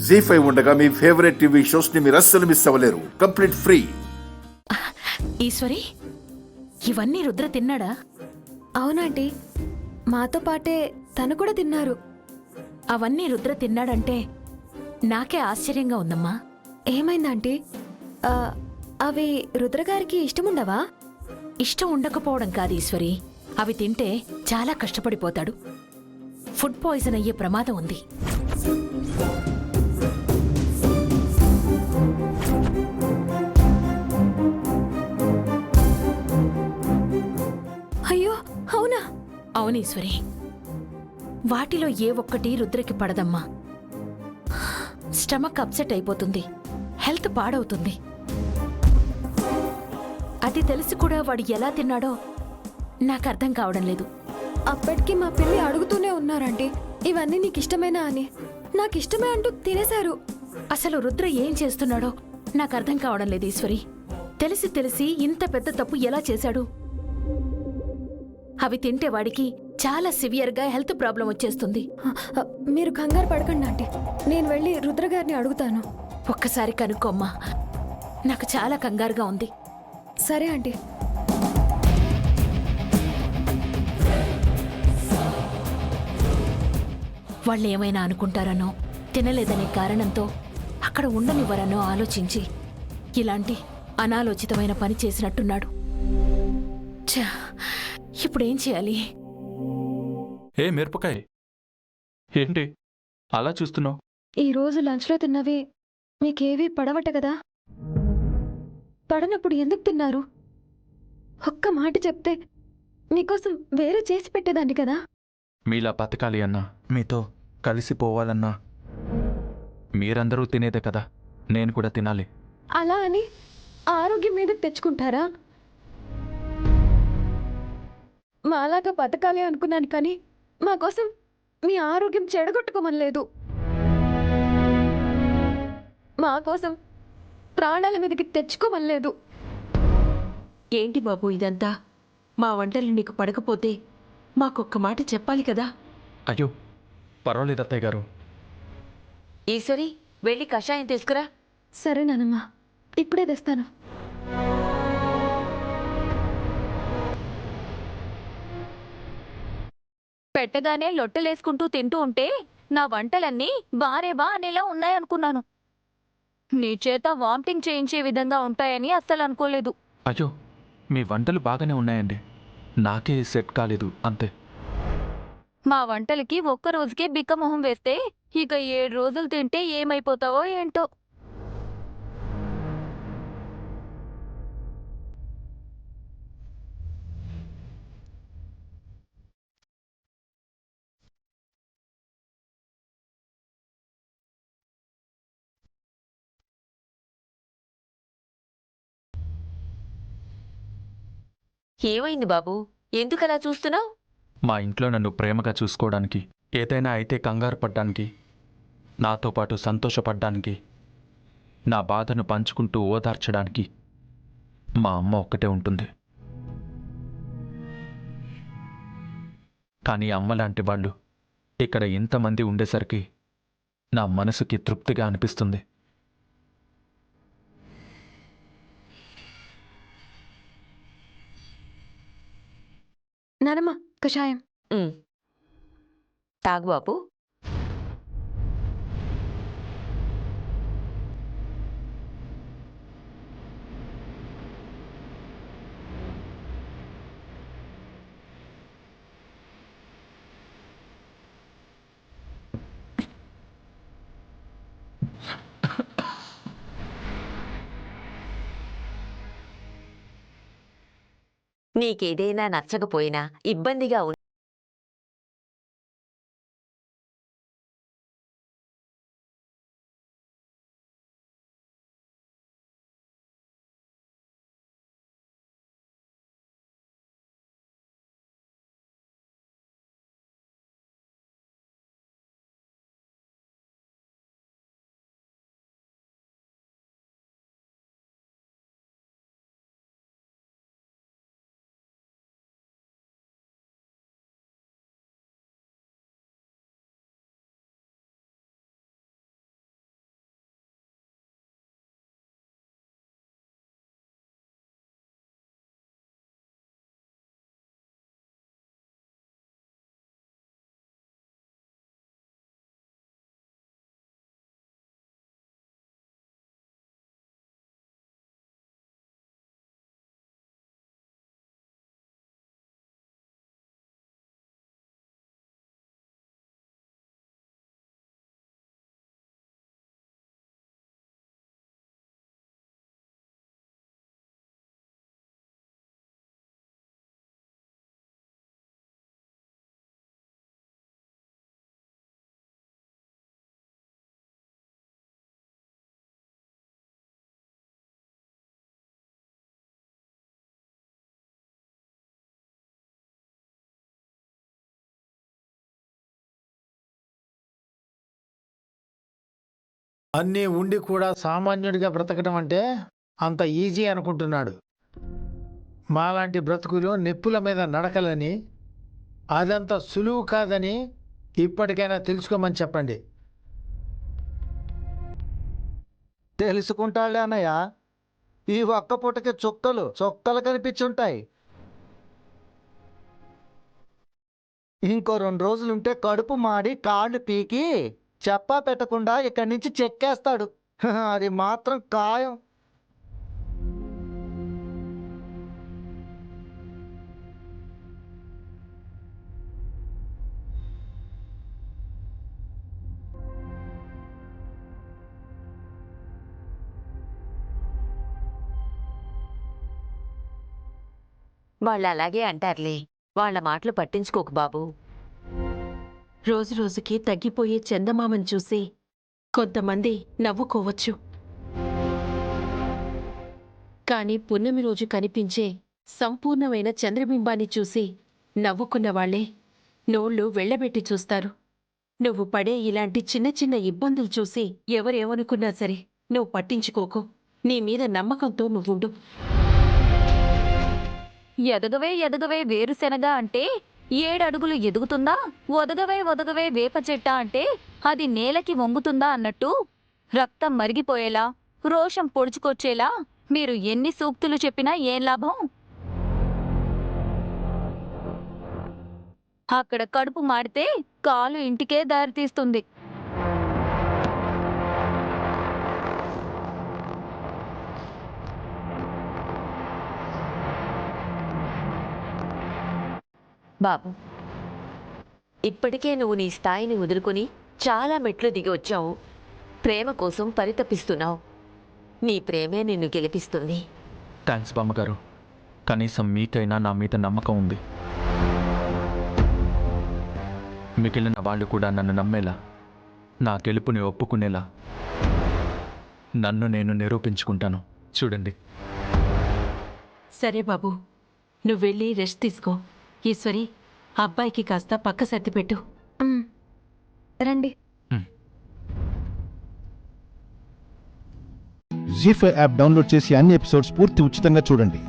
జీ5 ఉండగా మీ favourite TV shows ని మీరు అస్సలు మిస్ అవ్వలేరు. Complete free. ఈశ్వరి, ఇవన్నీ రుద్ర తిన్నాడా? అవునంటీ, మాతో పాటే తను కూడా తిన్నారు. అవన్నీ రుద్ర తిన్నాడంటే నాకే ఆశ్చర్యంగా ఉందమ్మా. ఏమైందంటీ? అవి రుద్రగారికి ఇష్టముండవా? ఇష్టం ఉండకపోవడం కాదు ఈశ్వరి, అవి తింటే చాలా కష్టపడిపోతాడు. ఫుడ్ పాయిజన్ అయ్యే ప్రమాదం ఉంది. అయ్యో, అవునా? అవును ఈశ్వరి, వాటిలో ఏ ఒక్కటి రుద్రకి పడదమ్మా. స్టమక్ అప్సెట్ అయిపోతుంది, హెల్త్ పాడవుతుంది. అది తెలిసి కూడా వాడు ఎలా తిన్నాడో నాకు అర్థం కావడం లేదు. అప్పటికి మా పిల్లి అడుగుతూనే ఉన్నారంటే ఇవన్నీ నీకిష్టమేనా అని. నాకిష్టమే అంటూ తినేశారు. అసలు రుద్ర ఏం చేస్తున్నాడో నాకు అర్థం కావడం లేదు ఈశ్వరి. తెలిసి తెలిసి ఇంత పెద్ద తప్పు ఎలా చేశాడు? అవి తింటే వాడికి చాలా సివియర్గా హెల్త్ ప్రాబ్లం వచ్చేస్తుంది. మీరు కంగారు పడకండి ఆంటీ, నేను వెళ్ళి రుద్రగారిని అడుగుతాను. ఒక్కసారి కనుక్కోమ్మా, నాకు చాలా కంగారుగా ఉంది. సరే ఆంటీ. వాళ్ళు ఏమైనా అనుకుంటారనో, తినలేదనే కారణంతో అక్కడ ఉండనివ్వరనో ఆలోచించి ఇలాంటి అనాలోచితమైన పని చేసినట్టున్నాడు. ఛా, ఇప్పుడేం చేయాలి? ఏ మిరపకాయ, ఏంటి అలా చూస్తున్నావు? ఈరోజు లంచ్లో తిన్నవి మీకేవీ పడవట కదా? పడనప్పుడు ఎందుకు తిన్నారు? ఒక్క మాట చెప్తే మీకోసం వేరే చేసి పెట్టేదాన్ని కదా. మీలా బతకాలి అన్నా, మీతో కలిసిపోవాలన్నా మీరందరూ తినేదే కదా, నేను కూడా తినాలి. అలా అని ఆరోగ్యం మీద తెచ్చుకుంటారా? మాలాగా బతకాలి అనుకున్నాను, కానీ మా కోసం మీ ఆరోగ్యం చెడగొట్టుకోమనలేదు. మా కోసం ప్రాణాల మీదకి తెచ్చుకోమనలేదు. ఏంటి బాబు ఇదంతా? మా వంటలు నీకు పడకపోతే మాకొక్క మాట చెప్పాలి కదా. అయ్యో పర్వాలేదు అత్తయ్య గారు. ఈశ్వరి, వెళ్ళి కషాయం తీసుకురా. సరే నానమ్మ, ఇప్పుడే తెస్తాను. పెట్టగానే లొట్టలేసుకుంటూ తింటూ ఉంటే నా వంటలన్నీ బారేబా అనేలా ఉన్నాయనుకున్నాను. నీ చేత వామిటింగ్ చేయించే విధంగా ఉంటాయని అస్సలు అనుకోలేదు. అయ్యో మీ వంటలు బాగానే ఉన్నాయండి, నాకే సెట్ కాలేదు అంతే. మా వంటలకి ఒక్క రోజుకే బిక్కమొహం వేస్తే ఇక 7 రోజులు తింటే ఏమైపోతావో ఏంటో. ఏమైంది బాబు, ఎందుకలా చూస్తున్నావు? మా ఇంట్లో నన్ను ప్రేమగా చూసుకోవడానికి, ఏదైనా అయితే కంగారు పడ్డానికి, నాతో పాటు సంతోషపడ్డానికి, నా బాధను పంచుకుంటూ ఓదార్చడానికి మా అమ్మ ఒక్కటే ఉంటుంది. కానీ అమ్మలాంటి వాళ్ళు ఇక్కడ ఇంతమంది ఉండేసరికి నా మనసుకి తృప్తిగా అనిపిస్తుంది. నానమ్మ, కషాయం. తాగు బాబు. నీకేదైనా నచ్చకపోయినా ఇబ్బందిగా అన్నీ ఉండి కూడా సామాన్యుడిగా బ్రతకడం అంటే అంత ఈజీ అనుకుంటున్నాడు. మాలాంటి బ్రతుకులు నిప్పుల మీద నడకలని, అదంత సులువు కాదని ఇప్పటికైనా తెలుసుకోమని చెప్పండి. తెలుసుకుంటాడులే అన్నయ్య. ఈ ఒక్క పూటకి చుక్కలు కనిపించుంటాయి. ఇంకో 2 రోజులుంటే కడుపు మాడి కాళ్ళు పీకి చెప్పా పెట్టకుండా ఇక్కడి నుంచి చెక్కేస్తాడు. అది మాత్రం ఖాయం. వాళ్ళు అలాగే అంటారులే. వాళ్ళ మాటలు పట్టించుకోకు బాబు. రోజు రోజుకి తగ్గిపోయే చందమామను చూసి కొంతమంది నవ్వుకోవచ్చు. కానీ పున్నమి రోజు కనిపించే సంపూర్ణమైన చంద్రబింబాన్ని చూసి నవ్వుకున్న వాళ్లే నోళ్ళు వెళ్ళబెట్టి చూస్తారు. నువ్వు పడే ఇలాంటి చిన్న చిన్న ఇబ్బందులు చూసి ఎవరేమనుకున్నా సరే నువ్వు పట్టించుకోకు. నీ మీద నమ్మకంతో నువ్వుండు. ఎదగవే వేరుశెనగ అంటే 7 అడుగులు ఎదుగుతుందా, ఒదగవే వేప చెట్ట అంటే అది నేలకి వంగుతుందా అన్నట్టు రక్తం మరిగిపోయేలా, రోషం పొడుచుకొచ్చేలా మీరు ఎన్ని సూక్తులు చెప్పినా ఏం లాభం? అక్కడ కడుపు మాడితే కాలు ఇంటికే దారితీస్తుంది. బాబు, ఇప్పటికే నువ్వు నీ స్థాయిని వదులుకొని చాలా మెట్లు దిగి వచ్చావు. ప్రేమ కోసం పరితపిస్తున్నావు. నీ ప్రేమే నిన్ను గెలిపిస్తుంది. థ్యాంక్స్ బామ్మగారు. కనీసం మీకైనా నా మీద నమ్మకం ఉంది. మిగిలిన వాళ్ళు కూడా నన్ను నమ్మేలా, నా గెలుపుని ఒప్పుకునేలా నన్ను నేను నిరూపించుకుంటాను. చూడండి. సరే బాబు, నువ్వెళ్ళి రెస్ట్ తీసుకో. ఈశ్వరి, అబ్బాయికి కాస్త పక్క సర్ది పెట్టు. రండి. జీ5 యాప్ డౌన్లోడ్ చేసి అన్ని ఎపిసోడ్స్ పూర్తి ఉచితంగా చూడండి.